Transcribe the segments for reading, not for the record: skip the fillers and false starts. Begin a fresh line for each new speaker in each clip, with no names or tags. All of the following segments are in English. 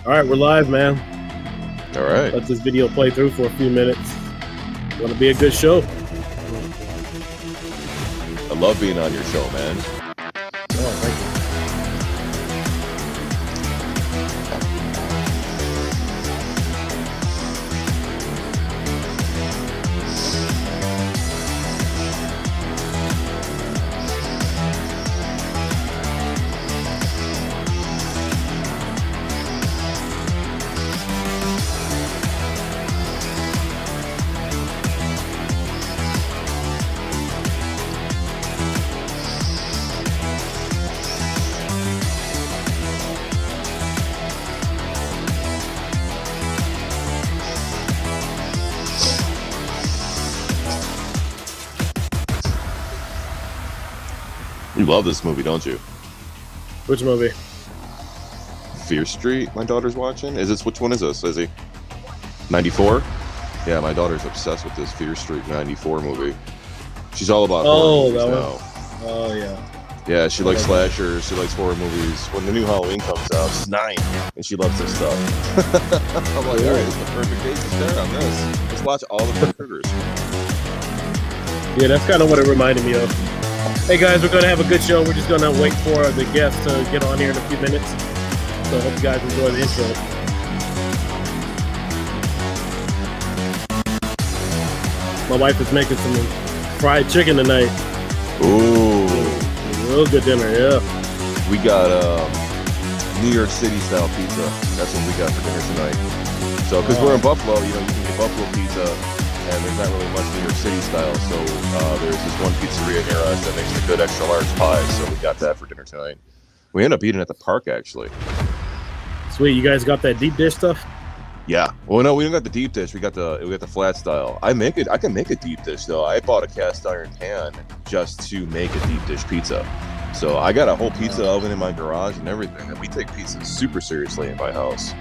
All right, we're live, man.
All right.
Let this video play through for a few minutes. Going to be a good show.
I love being on your show, man.
Oh, thank you.
You love this movie, don't you?
Which movie?
Fear Street. My daughter's watching. Which one is this? Is he 94? Yeah, my daughter's obsessed with this Fear Street 94 movie. She's all about horror movies now.
Oh yeah.
Yeah, she likes slashers. She likes horror movies. When the new Halloween comes out, she's 9 and she loves this stuff. I'm like, all right, it's the perfect date to start on this. Let's watch all the Critters.
Yeah, that's kind of what it reminded me of. Hey guys, we're going to have a good show. We're just going to wait for the guests to get on here in a few minutes. So I hope you guys enjoy the intro. My wife is making some fried chicken tonight.
Ooh.
Real good dinner, yeah.
We got New York City style pizza. That's what we got for dinner tonight. So, because we're in Buffalo, you can get Buffalo pizza, and there's not really much New York City style. So, there's this one pizzeria near us that makes a good extra large pie. So, we got that for dinner tonight. We ended up eating at the park, actually.
Sweet, you guys got that deep dish stuff?
Yeah. Well, no, we don't got the deep dish. We got the flat style. I can make a deep dish though. I bought a cast iron pan just to make a deep dish pizza. So I got a whole pizza oven in my garage and everything. And we take pizza super seriously in my house.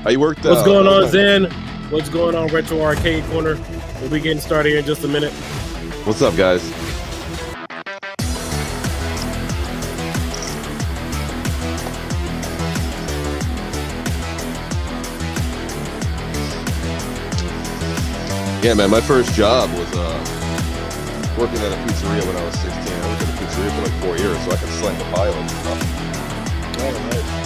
I worked.
What's going on, Zen? What's going on, Retro Arcade Corner? We'll be getting started here in just a minute.
What's up, guys? Yeah, man, my first job was working at a pizzeria when I was 16. I worked at a pizzeria for like 4 years, so I could sling the pile and stuff.
Oh, nice.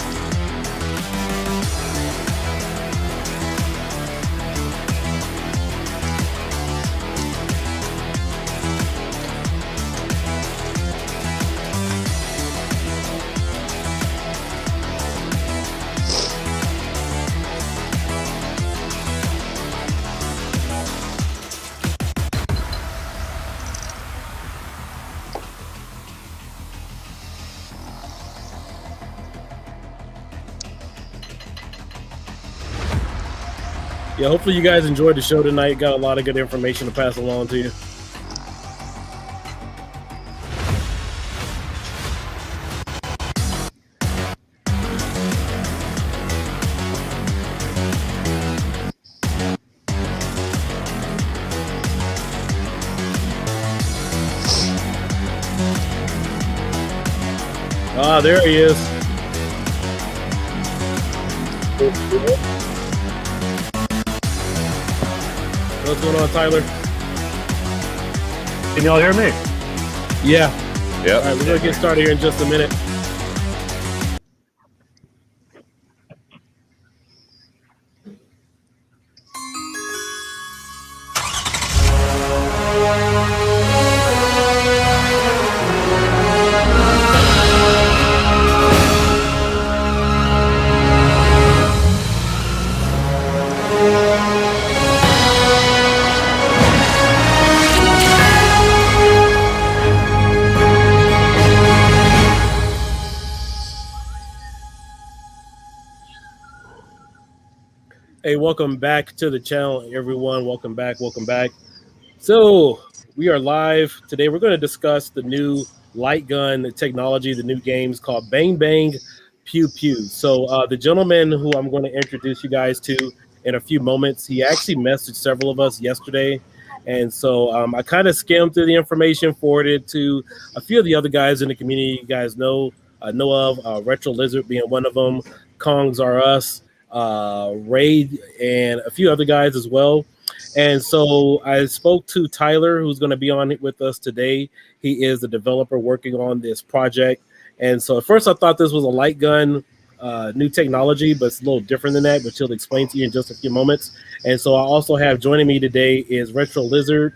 Yeah, hopefully you guys enjoyed the show tonight. Got a lot of good information to pass along to you. Ah, there he is. What's going on, Tyler?
Can y'all hear me?
Yeah.
Yeah.
All right, we're going to get started here in just a minute. Hey, welcome back to the channel, everyone. Welcome back. So we are live today. We're going to discuss the new light gun technology, the new games called Bang Bang Pew Pew. So the gentleman who I'm going to introduce you guys to in a few moments, he actually messaged several of us yesterday. And so I kind of skimmed through the information, forwarded to a few of the other guys in the community you guys know of, Retro Lizard being one of them, Kongs Are Us, Raid, and a few other guys as well. And so I spoke to Tyler, who's going to be on with us today. He is the developer working on this project. And so at first I thought this was a light gun, new technology, but it's a little different than that, which he'll explain to you in just a few moments. And so I also have joining me today is Retro Lizard,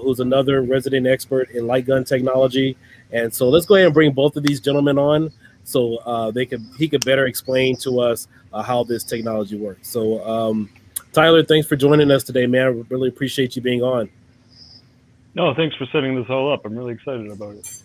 who's another resident expert in light gun technology. And so let's go ahead and bring both of these gentlemen on so he could better explain to us how this technology works. So Tyler, thanks for joining us today, man. I really appreciate you being on.
No, thanks for setting this all up. I'm really excited about it.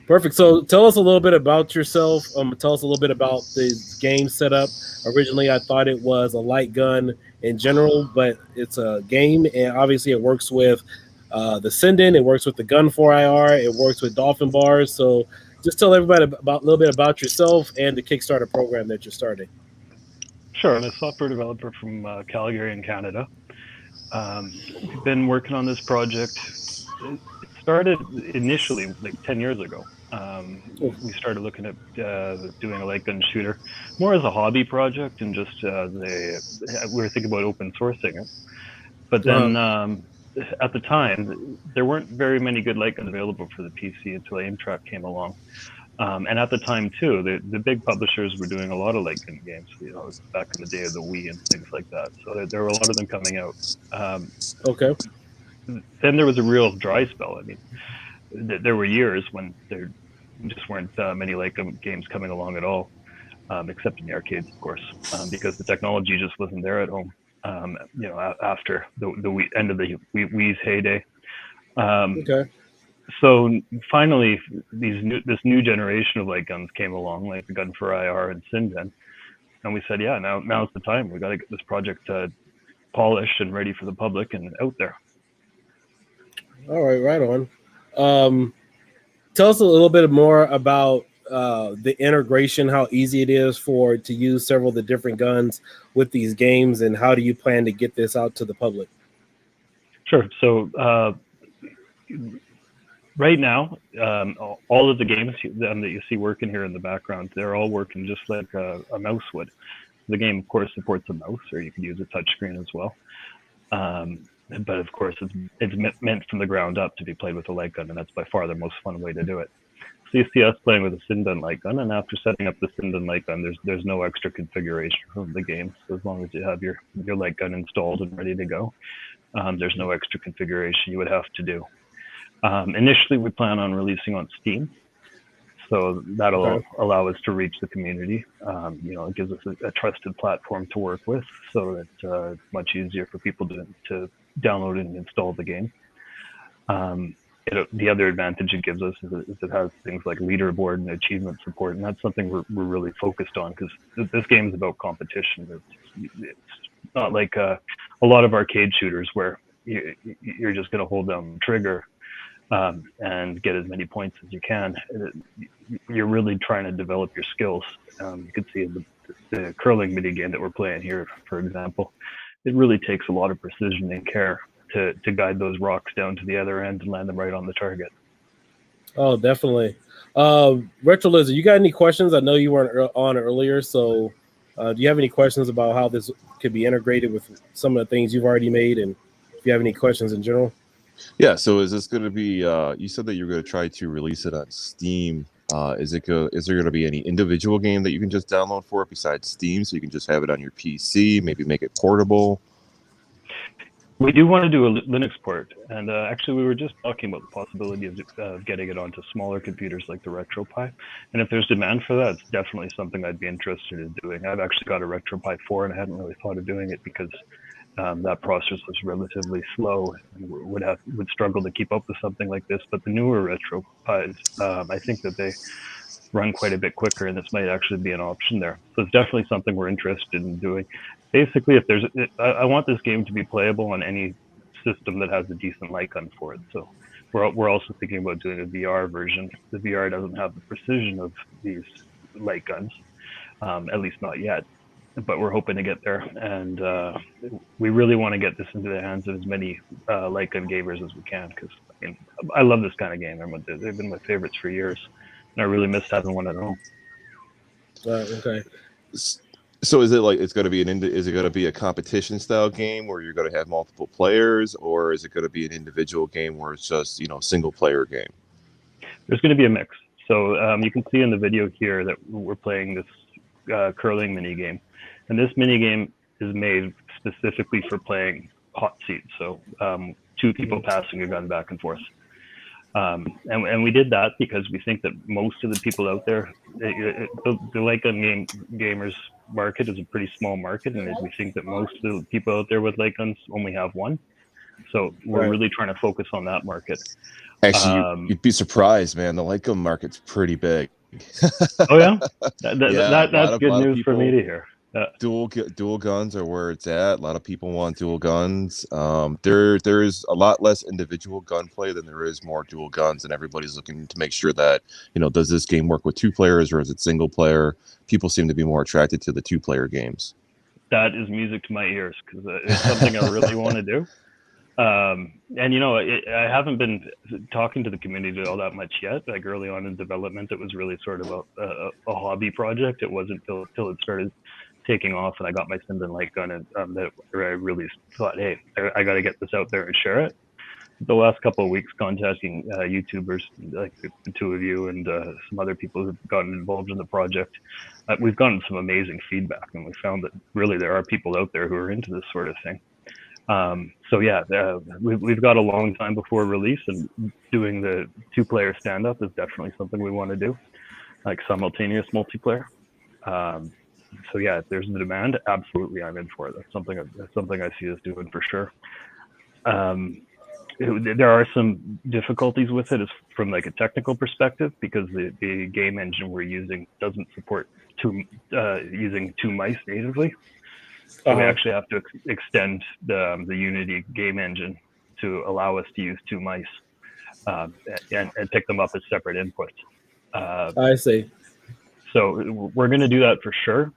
Perfect. So tell us a little bit about yourself. Tell us a little bit about the game setup. Originally, I thought it was a light gun in general, but it's a game, and obviously it works with the Sinden. It works with the Gun 4IR. It works with Dolphin Bars. So just tell everybody a little bit about yourself and the Kickstarter program that you're starting.
Sure. I'm a software developer from Calgary in Canada. We've been working on this project. It started initially like 10 years ago. We started looking at doing a light gun shooter more as a hobby project and just we were thinking about open sourcing it. But then at the time, there weren't very many good light guns available for the PC until Aimtrack came along. And at the time too, the big publishers were doing a lot of light gun games, back in the day of the Wii and things like that. So there were a lot of them coming out.
Okay.
Then there was a real dry spell. I mean, there were years when there just weren't many light gun games coming along at all, except in the arcades, of course, because the technology just wasn't there at home. After the end of the Wii's heyday.
Okay.
So finally, this new generation of light guns came along, like the Gun 4IR and Sinden, and we said, yeah, now's the time. We got to get this project polished and ready for the public and out there.
All right, right on. Tell us a little bit more about the integration, how easy it is to use several of the different guns with these games, and how do you plan to get this out to the public? Sure.
So right now, all of the games that you see working here in the background, they're all working just like a mouse would. The game, of course, supports a mouse, or you can use a touchscreen as well. But of course, it's meant from the ground up to be played with a light gun, and that's by far the most fun way to do it. So you see us playing with a Sinden light gun, and after setting up the Sinden light gun, there's no extra configuration from the game. So as long as you have your light gun installed and ready to go, there's no extra configuration you would have to do. Initially, we plan on releasing on Steam, so that'll allow us to reach the community. It gives us a trusted platform to work with, so that it's much easier for people to download and install the game. The other advantage it gives us is it has things like leaderboard and achievement support, and that's something we're really focused on, because this game is about competition. It's not like a lot of arcade shooters where you're just going to hold down the trigger and get as many points as you can. You're really trying to develop your skills. You can see the curling mini game that we're playing here, for example. It really takes a lot of precision and care to guide those rocks down to the other end and land them right on the target.
Oh, definitely. Retro Lizard, you got any questions? I know you weren't on earlier, so do you have any questions about how this could be integrated with some of the things you've already made, and if you have any questions in general?
Yeah, so is this going to be, you said that you're going to try to release it on Steam. Is there going to be any individual game that you can just download for it besides Steam, so you can just have it on your PC, maybe make it portable?
We do want to do a Linux port, and actually we were just talking about the possibility of getting it onto smaller computers like the RetroPie. And if there's demand for that, it's definitely something I'd be interested in doing. I've actually got a RetroPie 4, and I hadn't really thought of doing it because that process was relatively slow and would struggle to keep up with something like this. But the newer RetroPies, I think that they run quite a bit quicker, and this might actually be an option there. So it's definitely something we're interested in doing. Basically, I want this game to be playable on any system that has a decent light gun for it. So we're also thinking about doing a VR version. The VR doesn't have the precision of these light guns, at least not yet. But we're hoping to get there, and we really want to get this into the hands of as many light gun gamers as we can, because I love this kind of game. They've been my favorites for years, and I really miss having one at home.
Okay.
So is it like it's going to be is it going to be a competition style game where you're going to have multiple players, or is it going to be an individual game where it's just single player game?
There's going to be a mix. So you can see in the video here that we're playing this curling mini game, and this mini game is made specifically for playing hot seats. So two people passing a gun back and forth. And we did that because we think that most of the people out there, the light gun gamers market is a pretty small market, and we think that most of the people out there with light guns only have one. So we're really trying to focus on that market.
Actually, you'd be surprised, man. The light gun market's pretty big.
Oh yeah, that's good news for me to hear.
Dual guns are where it's at. A lot of people want dual guns. There is a lot less individual gunplay than there is more dual guns, and everybody's looking to make sure that does this game work with two players or is it single player? People seem to be more attracted to the 2-player games.
That is music to my ears because it's something I really want to do. And I haven't been talking to the community all that much yet. Like early on in development, it was really sort of a hobby project. It wasn't till it started taking off and I got my Simbin light gun and that I really thought, hey, I got to get this out there and share it. The last couple of weeks contacting YouTubers like the two of you and some other people who've gotten involved in the project, we've gotten some amazing feedback, and we found that really there are people out there who are into this sort of thing. So yeah, we've got a long time before release, and doing the 2-player stand-up is definitely something we want to do, like simultaneous multiplayer. So yeah, if there's the demand, absolutely, I'm in for it. That's something I see us doing for sure. There are some difficulties with it from like a technical perspective because the game engine we're using doesn't support using 2 mice natively. So we actually have to extend the Unity game engine to allow us to use 2 mice and pick them up as separate inputs.
I see.
So we're going to do that for sure.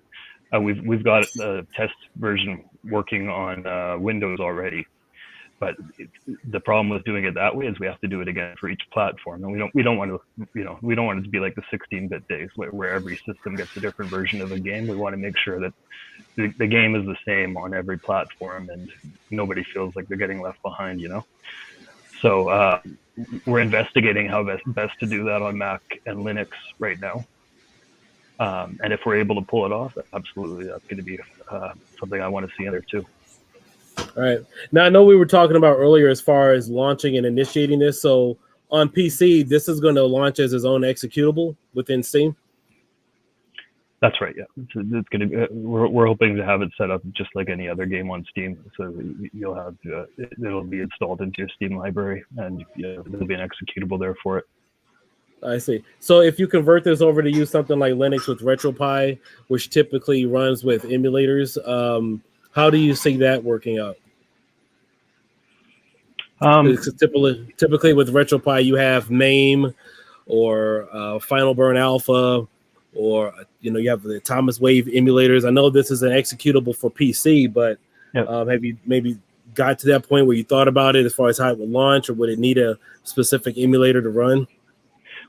We've got a test version working on Windows already, but the problem with doing it that way is we have to do it again for each platform, and we don't want it to be like the 16-bit days where every system gets a different version of a game. We want to make sure that the game is the same on every platform, and nobody feels like they're getting left behind. So we're investigating how best to do that on Mac and Linux right now. And if we're able to pull it off, absolutely, that's going to be something I want to see in there too.
All right. Now, I know we were talking about earlier as far as launching and initiating this. So on PC, this is going to launch as its own executable within Steam?
That's right, yeah. It's going to. We're hoping to have it set up just like any other game on Steam. So you'll have it'll be installed into your Steam library, and there'll be an executable there for it.
I see. So if you convert this over to use something like Linux with RetroPie, which typically runs with emulators, how do you see that working out? Typically with RetroPie, you have MAME or Final Burn Alpha, or you have the Thomas Wave emulators. I know this is an executable for PC, but have you maybe got to that point where you thought about it as far as how it would launch, or would it need a specific emulator to run?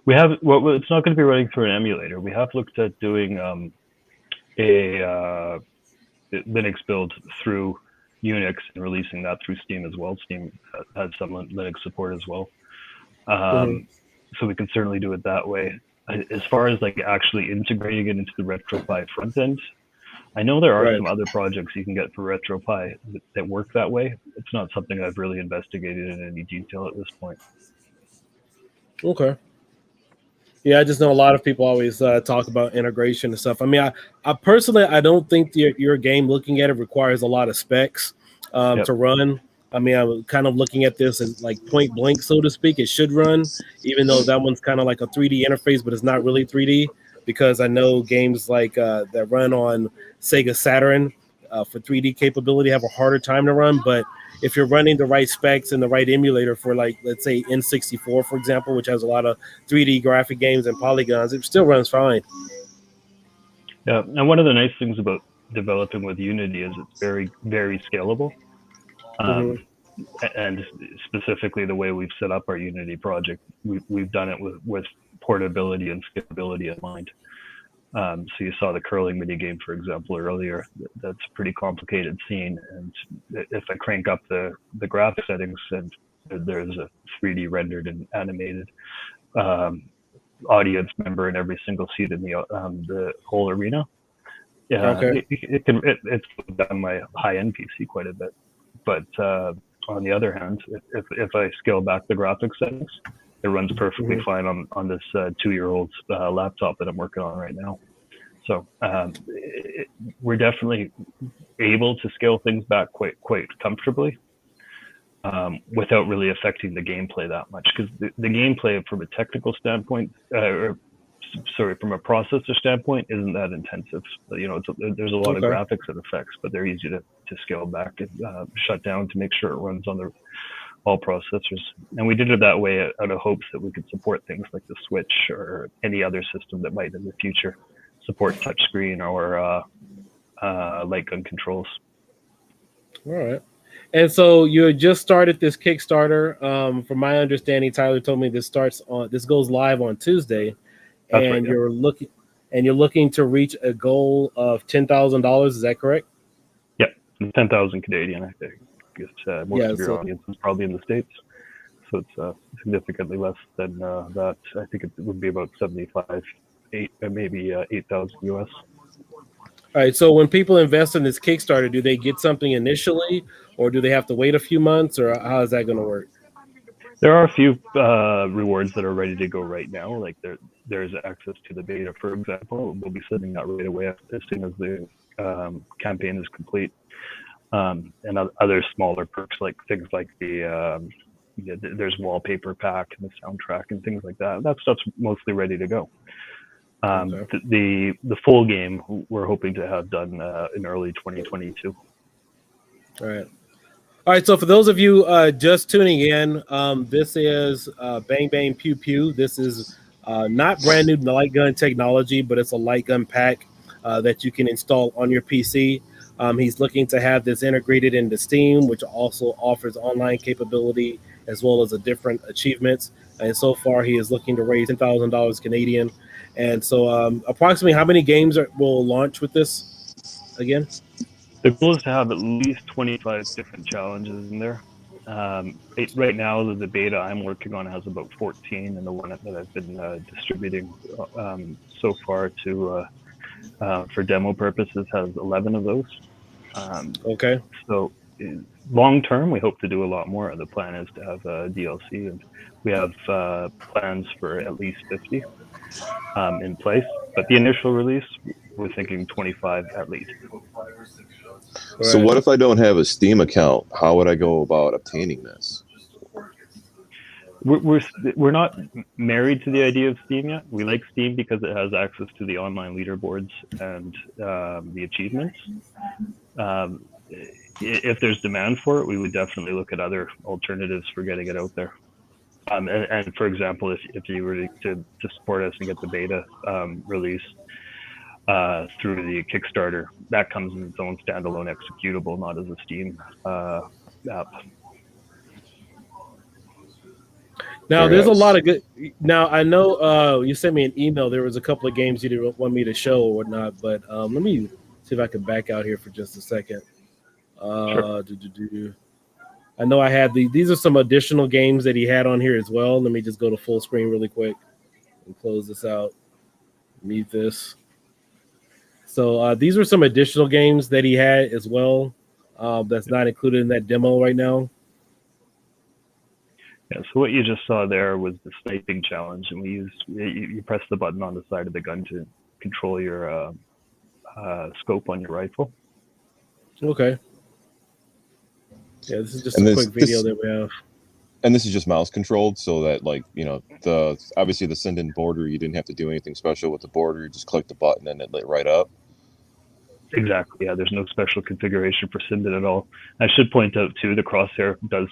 We have. Well, it's not going to be running through an emulator. We have looked at doing a Linux build through Unix and releasing that through Steam as well. Steam has some Linux support as well, so we can certainly do it that way. As far as like actually integrating it into the RetroPie front end, I know there are some other projects you can get for RetroPie that work that way. It's not something I've really investigated in any detail at this point.
Okay. Yeah, I just know a lot of people always talk about integration and stuff. I mean, I personally, I don't think your game, looking at it, requires a lot of specs to run. I mean, I was kind of looking at this as like point blank, so to speak. It should run, even though that one's kind of like a 3D interface, but it's not really 3D, because I know games like that run on Sega Saturn for 3D capability have a harder time to run. But if you're running the right specs and the right emulator for, like, let's say N64, for example, which has a lot of 3D graphic games and polygons, it still runs fine.
Yeah, and one of the nice things about developing with Unity is it's very, very scalable. And specifically the way we've set up our Unity project, we've done it with portability and scalability in mind. So you saw the curling mini game, for example, earlier. That's a pretty complicated scene, and if I crank up the graphic settings, and there's a 3D rendered and animated audience member in every single seat in the whole arena. Yeah,
Okay.
it's down my high-end PC quite a bit. But on the other hand, if I scale back the graphics settings, it runs perfectly fine on this 2-year-old laptop that I'm working on right now. So we're definitely able to scale things back quite comfortably without really affecting the gameplay that much. Because the gameplay from a technical standpoint, from a processor standpoint, isn't that intensive. You know, there's a lot of graphics and effects, but they're easy to scale back and shut down to make sure it runs on all processors. And we did it that way out of hopes that we could support things like the Switch or any other system that might in the future support touchscreen or light gun controls.
All right. And so you had just started this Kickstarter. From my understanding, Tyler told me this goes live on Tuesday.
That's
and
right, yeah.
you're looking to reach a goal of $10,000. Is that correct?
Yep, 10,000 Canadian. I think most of your audience is probably in the States, so it's significantly less than that. I think it would be about 75, maybe 8,000 US.
All right. So when people invest in this Kickstarter, do they get something initially, or do they have to wait a few months, or how is that going to work?
There are a few rewards that are ready to go right now. Like there's access to the beta, for example. We'll be sending that right away as soon as the campaign is complete. And other smaller perks, like things like there's wallpaper pack and the soundtrack and things like that. That stuff's mostly ready to go. The full game we're hoping to have done in early 2022.
All right, so for those of you just tuning in, this is Bang Bang Pew Pew. This is not brand new light gun technology, but it's a light gun pack that you can install on your PC. He's looking to have this integrated into Steam, which also offers online capability as well as different achievements. And so far, he is looking to raise $10,000 Canadian. And so approximately how many games will launch with this again?
The goal is to have at least 25 different challenges in there. Right now, the beta I'm working on has about 14, and the one that I've been distributing so far for demo purposes has 11 of those.
Okay.
So long term, we hope to do a lot more. The plan is to have DLC, and we have plans for at least 50 in place. But the initial release, we're thinking 25 at least.
So what if I don't have a Steam account? How would I go about obtaining this?
We're not married to the idea of Steam yet. We like Steam because it has access to the online leaderboards and the achievements. If there's demand for it, we would definitely look at other alternatives for getting it out there. And for example, if you were to support us and get the beta release through the Kickstarter, that comes in its own standalone executable, not as a Steam app.
Now, there's a lot of good. Now, I know you sent me an email. There was a couple of games you didn't want me to show or whatnot, but let me see if I can back out here for just a second.
Sure.
I know I had these are some additional games that he had on here as well. Let me just go to full screen really quick and close this out. Mute this. So these are some additional games that he had as well. That's not included in that demo right now.
Yeah, so what you just saw there was the sniping challenge, and you press the button on the side of the gun to control your scope on your rifle.
Okay. Yeah, this is just a quick video that we have.
And this is just mouse controlled, so that, like, you know, obviously the send-in border, you didn't have to do anything special with the border. You just click the button and it lit right up.
Exactly. Yeah, there's no special configuration for send-in at all. I should point out too, the crosshair does.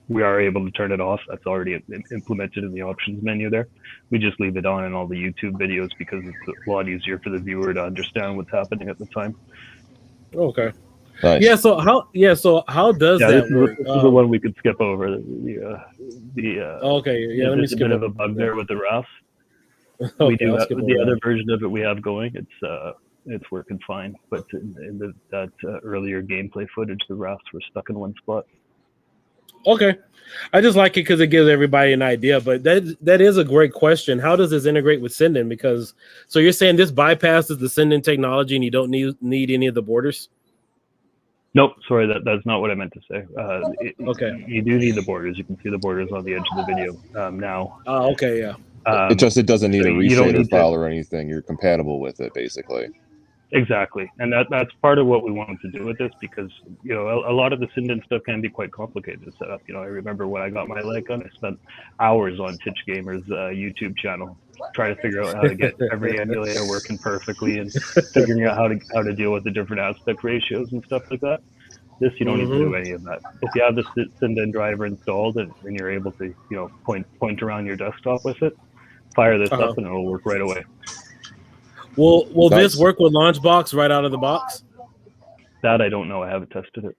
We are able to turn it off. That's already implemented in the options menu there. We just leave it on in all the YouTube videos because it's a lot easier for the viewer to understand what's happening at the time.
Okay.
Nice.
Yeah. So how does that work?
This is the one we could skip over.
Okay. Yeah. Let me
there's a
skip
bit of a
over
bug
that.
there with the RAS. We do have
Basketball,
the
yeah.
other version of it we have going. It's working fine, but that earlier gameplay footage, the rafts were stuck in one spot.
Okay, I just like it because it gives everybody an idea. But that is a great question. How does this integrate with Sendin? Because so you're saying this bypasses the Sendin technology, and you don't need any of the borders?
Nope, sorry, that's not what I meant to say.
Okay.
You do need the borders. You can see the borders on the edge of the video now.
Oh, okay, yeah.
It doesn't need
so
a
you don't
reshader
need
file
to,
or anything. You're compatible with it, basically.
exactly, and that's part of what we wanted to do with this, because a lot of the Sindin stuff can be quite complicated to set up. I remember when I got my light gun, I spent hours on Titch Gamer's YouTube channel trying to figure out how to get every emulator working perfectly and figuring out how to deal with the different aspect ratios and stuff like that. This, you don't need to do any of that. If you have the Sindin driver installed and you're able to point around your desktop with it, fire this up and it'll work right away.
Will this work with Launchbox right out of the box?
That I don't know. I haven't tested it.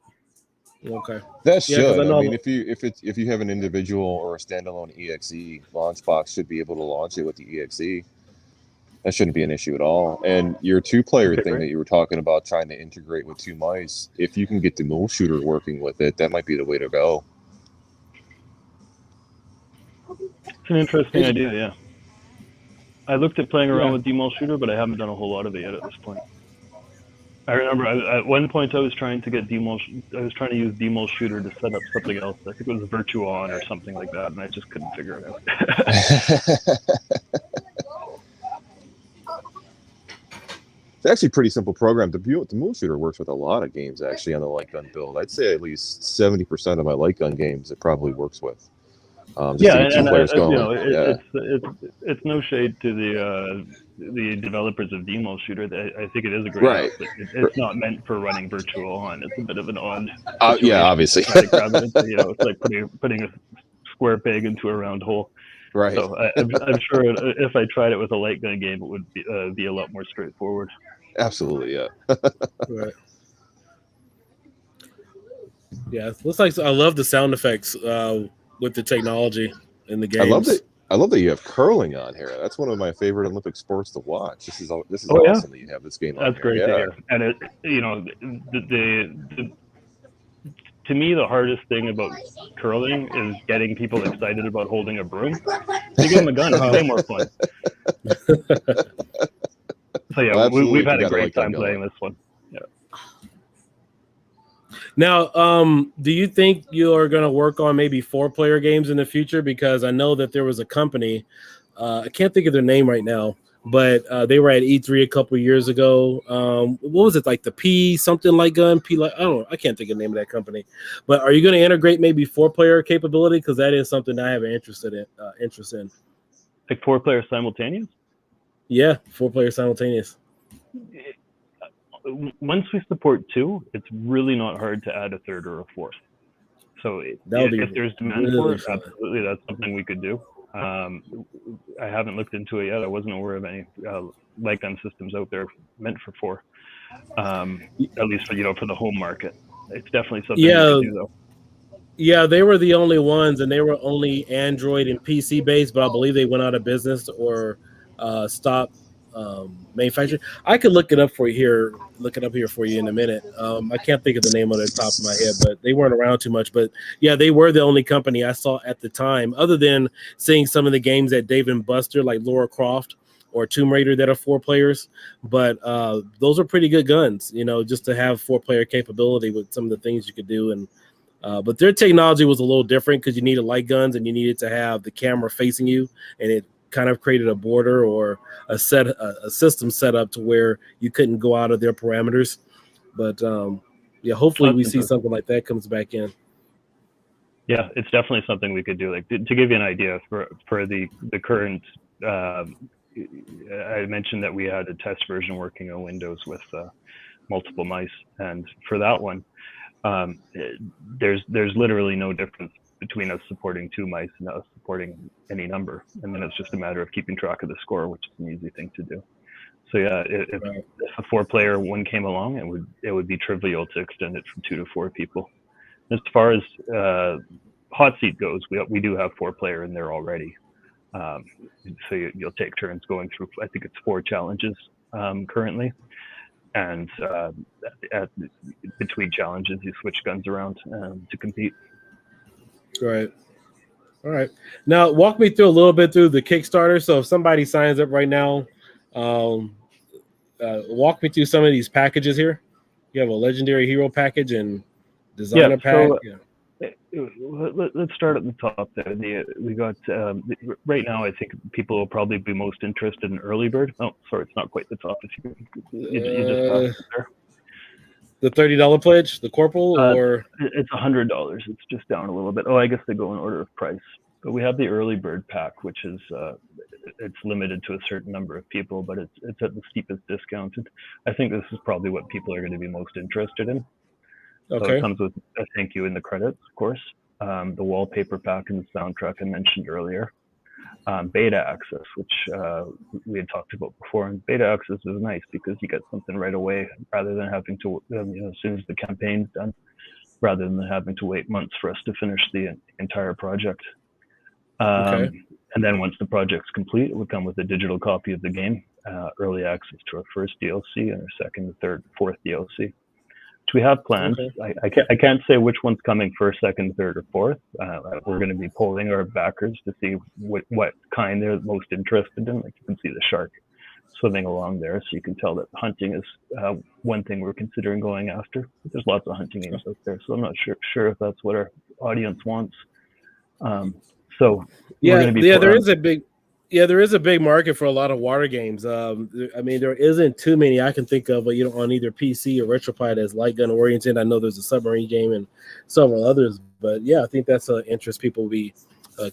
Okay. That should.
Yeah,
I mean, if you have an individual or a standalone EXE, Launchbox should be able to launch it with the EXE. That shouldn't be an issue at all. And your two-player thing that you were talking about, trying to integrate with two mice, if you can get the mule shooter working with it, that might be the way to go.
It's an interesting idea, yeah. I looked at playing around with Demol Shooter, but I haven't done a whole lot of it yet at this point. I remember at one point I was trying to use Demol Shooter to set up something else. I think it was Virtuon or something like that, and I just couldn't figure it out.
It's actually a pretty simple program. The mule shooter works with a lot of games actually on the light gun build. I'd say at least 70% of my light gun games it probably works with.
It's no shade to the developers of Demol Shooter. I think it is a great outfit. It's not meant for running Virtuon. It's a bit of an odd
yeah, obviously.
It's like putting a square peg into a round hole.
Right.
So I'm sure if I tried it with a light gun game, it would be a lot more straightforward.
Absolutely, yeah.
Right. Yeah, it looks like I love the sound effects with the technology in the games.
I love that you have curling on here. That's one of my favorite Olympic sports to watch. This is awesome that you have this game on.
That's great to hear. And to me, the hardest thing about curling is getting people excited about holding a broom. You give them a gun, it's way more fun. So yeah, we've had a great time playing this one. Yeah.
Now, do you think you are going to work on maybe 4-player games in the future? Because I know that there was a company, I can't think of their name right now, but they were at E3 a couple years ago. What was it, like the P something like gun? I don't know. I can't think of the name of that company. But are you going to integrate maybe 4-player capability? Because that is something I have an interest in.
Like 4-player simultaneous?
Yeah, 4-player simultaneous.
Once we support 2, it's really not hard to add a 3rd or a 4th. So if there's demand for it, absolutely, that's something we could do. I haven't looked into it yet. I wasn't aware of any light gun systems out there meant for 4. At least for the home market. It's definitely something we could do, though.
Yeah, they were the only ones, and they were only Android and PC based, but I believe they went out of business or stopped manufacturing. I could look it up here for you in a minute. I can't think of the name on the top of my head, but they weren't around too much. But yeah, they were the only company I saw at the time, other than seeing some of the games at Dave and Buster, like Lara Croft or Tomb Raider, that are 4 players. But those are pretty good guns, just to have 4-player capability with some of the things you could do. And but their technology was a little different because you needed light guns and you needed to have the camera facing you, and it kind of created a border or a system set up to where you couldn't go out of their parameters. But hopefully we see something like that comes back in.
Yeah, it's definitely something we could do. Like to give you an idea for the current, I mentioned that we had a test version working on Windows with multiple mice, and for that one, there's literally no difference between us supporting 2 mice and us supporting any number, and then it's just a matter of keeping track of the score, which is an easy thing to do. So yeah, if a 4-player one came along, it would be trivial to extend it from 2 to 4 people. As far as Hot Seat goes, we do have 4-player in there already. So you'll take turns going through. I think it's 4 challenges currently, and between challenges you switch guns around to compete.
Right. All right. Now, walk me through a little bit through the Kickstarter. So, if somebody signs up right now, walk me through some of these packages here. You have a legendary hero package and designer pack.
Let's start at the top there. We got right now. I think people will probably be most interested in early bird. Oh, sorry, it's not quite the top. If you just passed it there.
The $30 pledge, the corporal, or
it's $100. It's just down a little bit. Oh, I guess they go in order of price. But we have the early bird pack, which is it's limited to a certain number of people, but it's at the steepest discount. I think this is probably what people are going to be most interested in. So
okay.
It comes with a thank you in the credits, of course. The wallpaper pack and the soundtrack I mentioned earlier. Beta access, which we had talked about before. And beta access is nice because you get something right away rather than having to, as soon as the campaign's done, rather than having to wait months for us to finish the entire project.
Okay.
And then once the project's complete, it would come with a digital copy of the game, early access to our first DLC and our second, third, fourth DLC, which we have planned. Okay. I can't say which one's coming first, second, third, or fourth. We're going to be polling our backers to see what kind they're most interested in. Like you can see the shark swimming along there, so you can tell that hunting is one thing we're considering going after. There's lots of hunting games out there, so I'm not sure if that's what our audience wants. So there is a big market for a lot of water games. I mean, there isn't too many I can think of, but on either PC or RetroPie that's light gun oriented. I know there's a submarine game and several others, but yeah, I think that's an interest people will be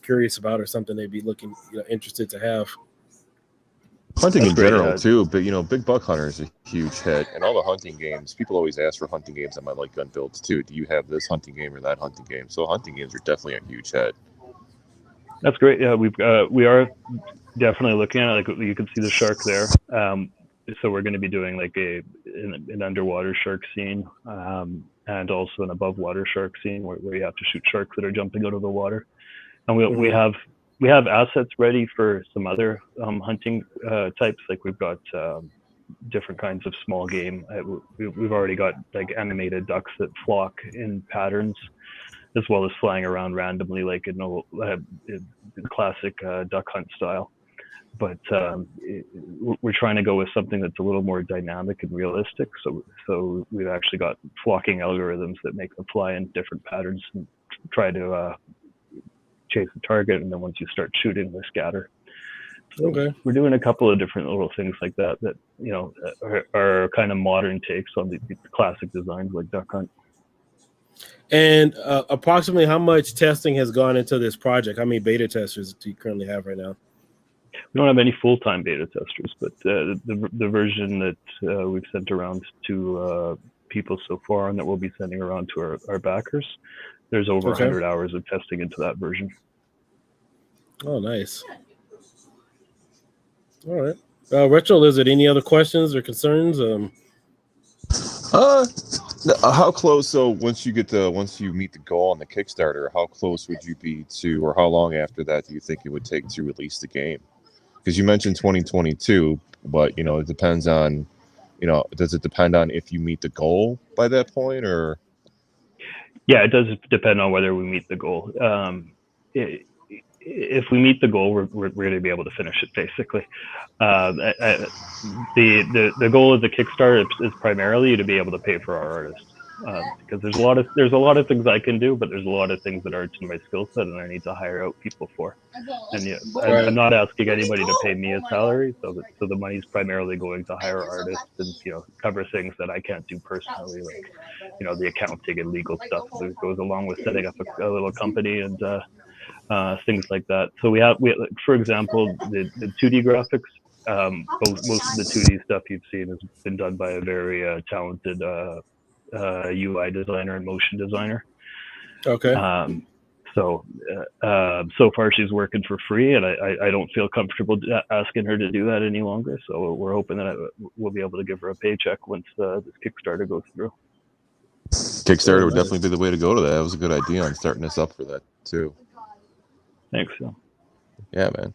curious about, or something they'd be looking interested to have.
Hunting in general too, but Big Buck Hunter is a huge hit, and all the hunting games. People always ask for hunting games on my light gun builds too. Do you have this hunting game or that hunting game? So hunting games are definitely a huge hit.
That's great. Yeah, we are definitely looking at it. Like you can see the shark there. So we're going to be doing like an underwater shark scene, and also an above water shark scene where you have to shoot sharks that are jumping out of the water. And we have assets ready for some other hunting types. Like we've got different kinds of small game. We've already got like animated ducks that flock in patterns, as well as flying around randomly, like in classic duck hunt style. But we're trying to go with something that's a little more dynamic and realistic. So we've actually got flocking algorithms that make them fly in different patterns and try to chase the target. And then once you start shooting, they scatter. So we're doing a couple of different little things like that are kind of modern takes on the classic designs like duck hunt.
And approximately how much testing has gone into this project? How many beta testers do you currently have right now?
We don't have any full-time beta testers, but the version that we've sent around to people so far, and that we'll be sending around to our backers, there's over 100 hours of testing into that version.
Oh, nice. All right. Retro Lizard, any other questions or concerns?
How close? So once you meet the goal on the Kickstarter, how close would you be to, or how long after that do you think it would take to release the game? Because you mentioned 2022, but it depends on, does it depend on if you meet the goal by that point, or?
Yeah, it does depend on whether we meet the goal. If we meet the goal, we're going to be able to finish it, basically. The goal of the Kickstarter is primarily to be able to pay for our artists, because there's a lot of things I can do, but there's a lot of things that aren't in my skill set, and I need to hire out people for. And I'm not asking anybody to pay me a salary, so the money's primarily going to hire artists and cover things that I can't do personally, like the accounting and legal stuff that goes along with setting up a little company and things like that. So we have, for example, the 2D graphics. Most of the 2D stuff you've seen has been done by a very talented UI designer and motion designer.
Okay.
So far she's working for free, and I don't feel comfortable asking her to do that any longer. So we're hoping that we'll be able to give her a paycheck once this Kickstarter goes through.
Kickstarter would definitely be the way to go to that. That was a good idea on starting us up for that too.
Thanks, Phil.
Yeah, man.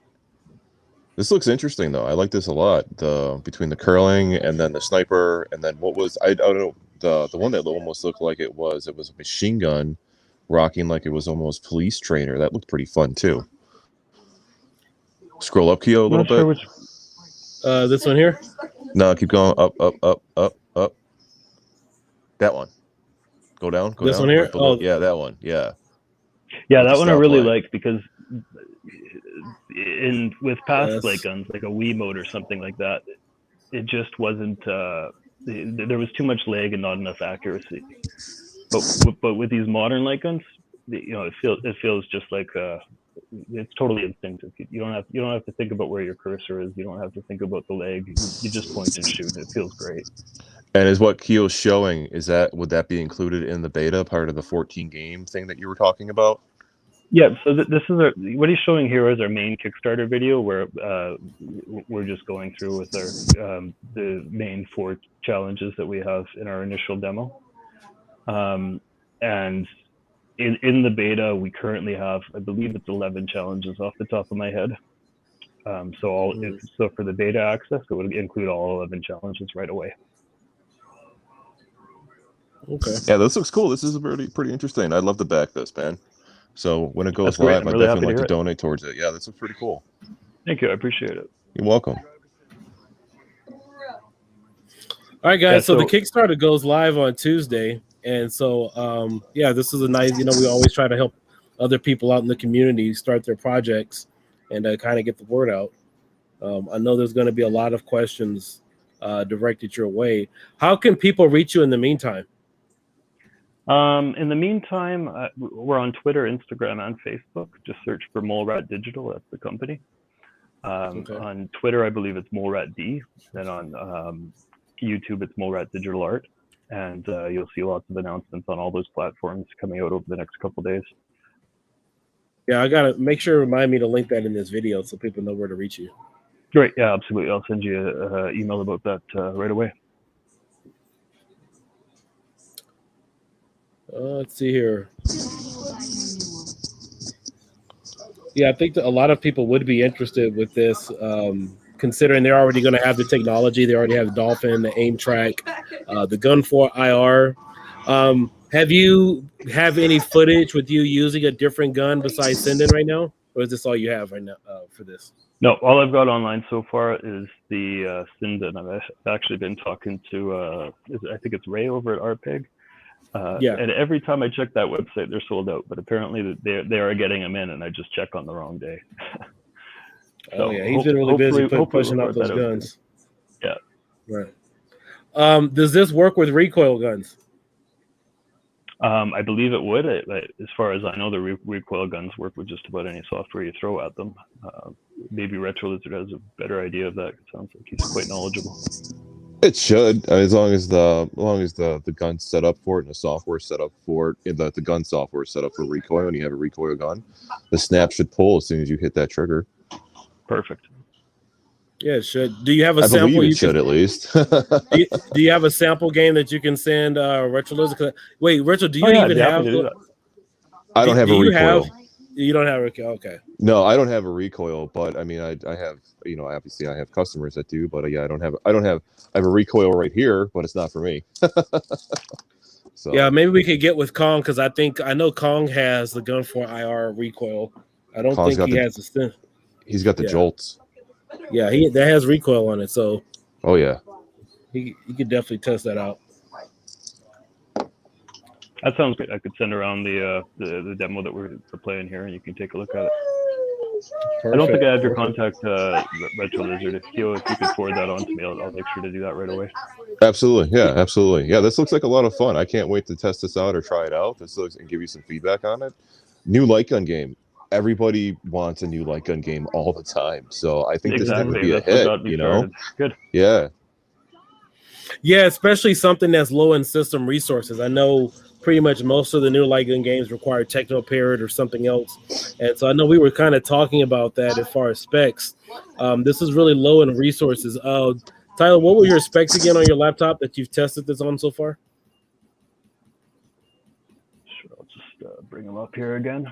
This looks interesting though. I like this a lot. The between the curling and then the sniper and then what was I don't know the one that almost looked like it was a machine gun rocking like it was almost police trainer. That looked pretty fun too. Scroll up, Keo, a little bit.
Which...
This one here?
No, keep going up, up, up, up, up. That one. Go down. Go
this
down.
One here?
Right below.
Oh,
yeah, that one. Yeah.
Yeah, that one I really
play.
like because with past light guns, like a Wiimote or something like that, it just wasn't. There was too much lag and not enough accuracy. But with these modern light guns, it feels just like it's totally instinctive. You don't have to think about where your cursor is. You don't have to think about the lag. You just point and shoot. It feels great.
And is what Keo's showing, would that be included in the beta, part of the 14 game thing that you were talking about?
Yeah, so this is what he's showing here is our main Kickstarter video where we're just going through with our the main 4 challenges that we have in our initial demo. And in the beta, we currently have, I believe it's 11 challenges off the top of my head. So for the beta access, it would include all 11 challenges right away.
Okay.
Yeah, this looks cool. This is pretty interesting. I'd love to back this, man. So when it goes live,
I'd really
definitely like to
it.
donate towards it. Yeah, this looks pretty cool.
Thank you. I appreciate it.
You're welcome.
All right, guys.
Yeah,
so the Kickstarter goes live on Tuesday. And so, this is a nice, we always try to help other people out in the community start their projects and kind of get the word out. I know there's going to be a lot of questions directed your way. How can people reach you in the meantime?
In the meantime, we're on Twitter, Instagram, and Facebook. Just search for MoleRat Digital. That's the company. On Twitter, I believe it's MoleRatD. Then on YouTube, it's MoleRat Digital Art. And you'll see lots of announcements on all those platforms coming out over the next couple of days.
Yeah, I got to make sure to remind me to link that in this video so people know where to reach you.
Great. Yeah, absolutely. I'll send you an email about that right away.
Let's see here. Yeah, I think that a lot of people would be interested with this, considering they're already going to have the technology. They already have Dolphin, the aim track, the Gun 4 IR. Have you have any footage with you using a different gun besides Sinden right now? Or is this all you have right now for this?
No, all I've got online so far is the Sinden. I've actually been talking to, I think it's Ray over at RPEG. And every time I check that website, they're sold out. But apparently they are getting them in, and I just check on the wrong day.
So he's been really busy pushing out those guns.
Yeah.
Right. Does this work with recoil guns?
I believe it would. As far as I know, the recoil guns work with just about any software you throw at them. Maybe Retro Lizard has a better idea of that. It sounds like he's quite knowledgeable.
It should, as long as the gun's set up for it and the software set up for it, and the gun software is set up for recoil, and you have a recoil gun, the snap should pull as soon as you hit that trigger.
Perfect.
Yeah, it should. Do you have a
I
sample?
Believe it should at least.
do you have a sample game that you can send Retro Lizard? Wait, Retro, do you even have?
I don't have a recoil.
You don't have a recoil. Okay.
No, I don't have a recoil, but I mean, I have, obviously I have customers that do, but I have a recoil right here, but it's not for me. So
yeah, maybe we could get with Kong because I know Kong has the Gun 4 IR recoil. I don't think he has the.
He's got the jolts.
Yeah, that has recoil on it, so.
Oh yeah.
He could definitely test that out.
That sounds good. I could send around the demo that we're playing here, and you can take a look at it. Perfect. I don't think I have your contact, Retro Lizard. If you could forward that on to me, I'll make sure to do that right away.
Absolutely, yeah, absolutely. Yeah, this looks like a lot of fun. I can't wait to test this out or try it out. And give you some feedback on it. New light gun game. Everybody wants a new light gun game all the time, so I think this thing would be a hit.
Good.
Yeah.
Yeah, especially something that's low in system resources. I know pretty much most of the new light gun games require Techno-Parrot or something else. And so I know we were kind of talking about that as far as specs. This is really low in resources. Tyler, what were your specs again on your laptop that you've tested this on so far?
Sure, I'll just bring them up here again.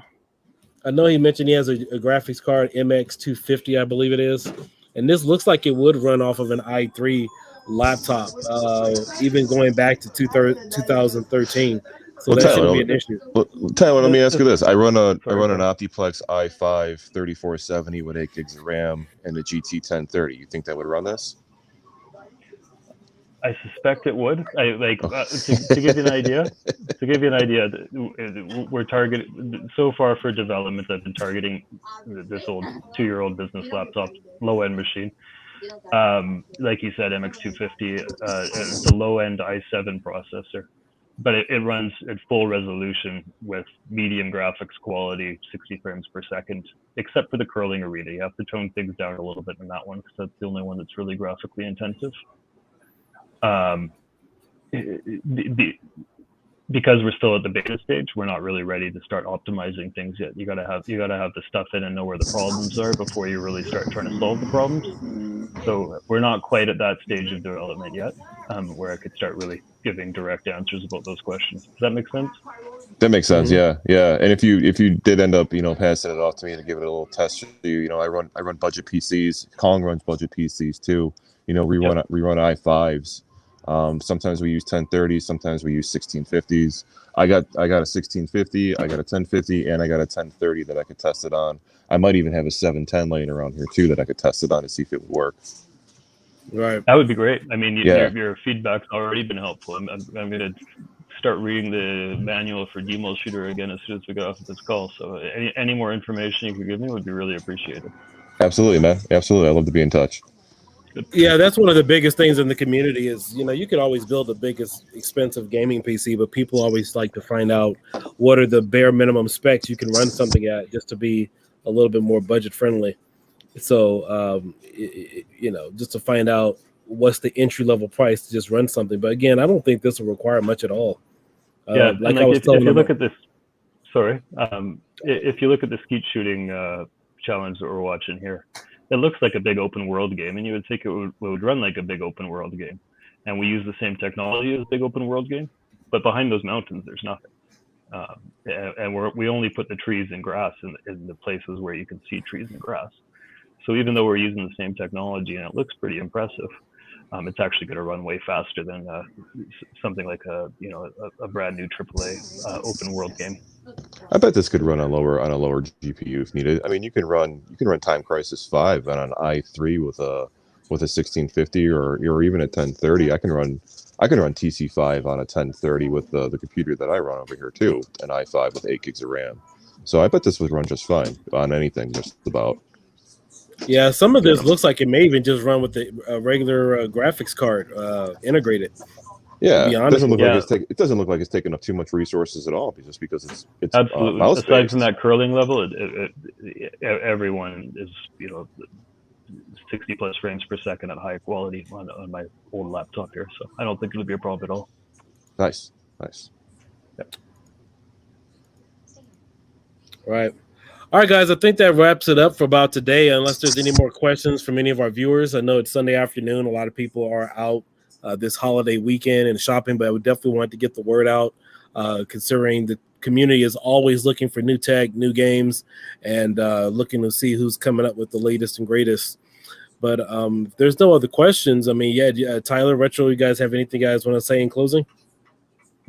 I know he mentioned he has a graphics card, MX 250, I believe it is, and this looks like it would run off of an i3 laptop, even going back to 2013. So
Well,
that shouldn't
Tyler,
be an issue.
Tyler, let me ask you this: I run an
Sorry.
Optiplex i5 3470 with 8 gigs of RAM and a GT 1030. You think that would run this?
I suspect it would. To give you an idea. We're targeting so far for development. I've been targeting this old 2-year-old business laptop, low-end machine. Like you said, MX250, it's a low-end i7 processor, but it runs at full resolution with medium graphics quality, 60 frames per second, except for the curling arena. You have to tone things down a little bit in that one because that's the only one that's really graphically intensive. Because we're still at the beta stage, we're not really ready to start optimizing things yet. You gotta have the stuff in and know where the problems are before you really start trying to solve the problems. So we're not quite at that stage of development yet, where I could start really giving direct answers about those questions. Does that make sense?
That makes sense. Yeah. And if you did end up passing it off to me to give it a little test, I run budget PCs. Kong runs budget PCs too. We run i5s. Sometimes we use 1030s, sometimes we use 1650s. I got a 1650, I got a 1050, and I got a 1030 that I could test it on. I might even have a 710 laying around here too that I could test it on to see if it would work.
Right.
That would be great. I mean, your feedback's already been helpful. I'm going to start reading the manual for Demo Shooter again as soon as we get off of this call. So any more information you could give me would be really appreciated.
Absolutely, man. Absolutely. I'd love to be in touch.
Yeah, that's one of the biggest things in the community is, you could always build the biggest expensive gaming PC, but people always like to find out what are the bare minimum specs you can run something at just to be a little bit more budget friendly. So, just to find out what's the entry level price to just run something. But again, I don't think this will require much at all.
If you look at this skeet shooting challenge that we're watching here, it looks like a big open world game, and you would think it would run like a big open world game. And we use the same technology as a big open world game, but behind those mountains, there's nothing. And we only put the trees and grass in the places where you can see trees and grass. So even though we're using the same technology and it looks pretty impressive, it's actually going to run way faster than something like a brand new AAA open world game.
I bet this could run on a lower GPU if needed. I mean, you can run Time Crisis 5 on an i3 with a 1650 or even a 1030. I can run TC5 on a 1030 with the computer that I run over here too, an i5 with 8 gigs of RAM. So I bet this would run just fine on anything, just about.
Yeah, some of this looks like it may even just run with the regular graphics card integrated.
Yeah, it doesn't look like it's taking up too much resources at all, just because it's
absolutely.
Mouse
Aside
based.
from that curling level, everyone is 60 plus frames per second at high quality on my old laptop here, so I don't think it'll be a problem at all.
Nice.
Yep.
Right. All right, guys, I think that wraps it up for about today, unless there's any more questions from any of our viewers. I know it's Sunday afternoon. A lot of people are out this holiday weekend and shopping, but I would definitely want to get the word out, considering the community is always looking for new tech, new games, and looking to see who's coming up with the latest and greatest. But if there's no other questions, I mean, Tyler, Retro, you guys have anything you guys want to say in closing?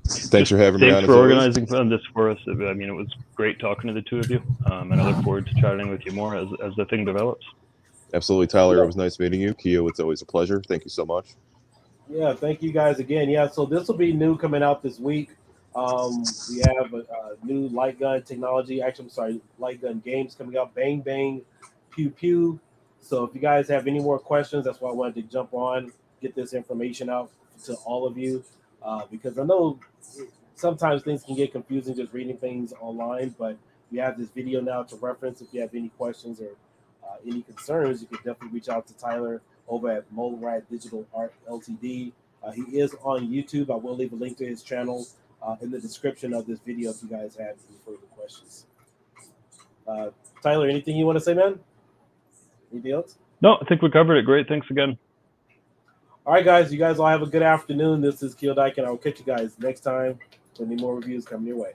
Thanks for having me on.
Thanks for organizing this for us. I mean, it was great talking to the two of you, and I look forward to chatting with you more as the thing develops.
Absolutely, Tyler. It was nice meeting you. Keo, it's always a pleasure. Thank you so much.
Yeah, thank you guys again. Yeah, so this will be new coming out this week. We have a new light gun technology. Actually, I'm sorry, light gun games coming out. Bang, bang, pew, pew. So if you guys have any more questions, that's why I wanted to jump on, get this information out to all of you. Because I know sometimes things can get confusing just reading things online, but we have this video now to reference. If you have any questions or any concerns, you can definitely reach out to Tyler over at Mole Rat Digital Art Ltd. He is on YouTube. I will leave a link to his channel in the description of this video if you guys have any further questions. Tyler, anything you want to say, man? Anything else?
No, I think we covered it. Great. Thanks again.
All right, guys. You guys all have a good afternoon. This is Keo Dyke, and I will catch you guys next time with any more reviews coming your way.